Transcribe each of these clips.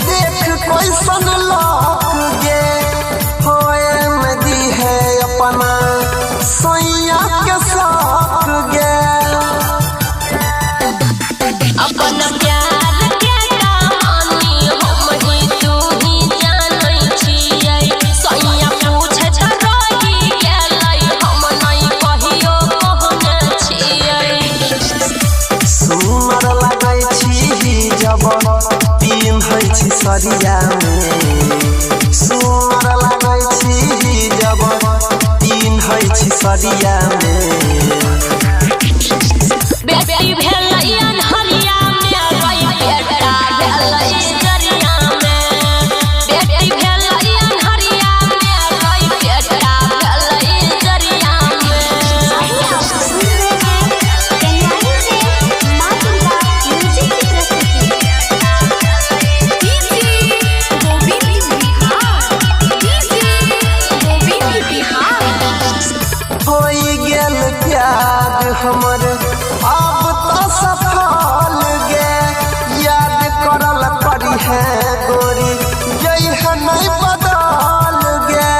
देख कैसन लौक गे होए नदी है अपना सैया के साथ गे अपना प्यार के कहानी हम ही तू ही जानै छियै सैया पूछे त रही गेलै हम नहीं कहियो कहने छियै सुनर लागै छी जब पिन्है छी सरिया में सुनर लागै छी जब पिन्है छी सरिया में बेटी भेलै अनहरिया में रही बेटा भेलै जरिया में बेटी भेलै अनहरिया में रही बेटा भेलै जरिया में होई गेल प्यार हमर अब तो सफल गे याद करल पड़ी है गोरी जई है नहीं बदल गे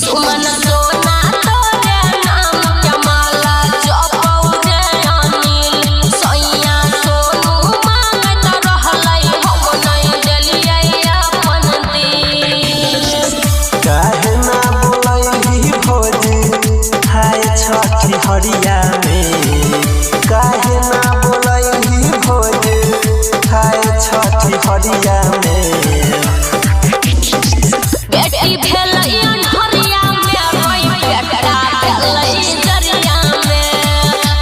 सुमन सोना तोरे नाम के माला जपौ रे अनिल सैया सोनू मांगत रहलै हम नहीं देलियै अपन दिल काहे ना बोलैली भोजी हाय छठी हरिया में काहे ना बोलैली भोजी हाय छठी हरिया में बेटी भेलै अनहरिया में रही बेटा भेलै जरिया में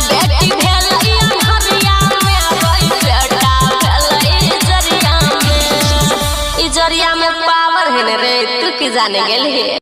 बेटी भेलै अनहरिया में रही बेटा भेलै जरिया में ई जरिया में पावर है रे तू की जाने गेली।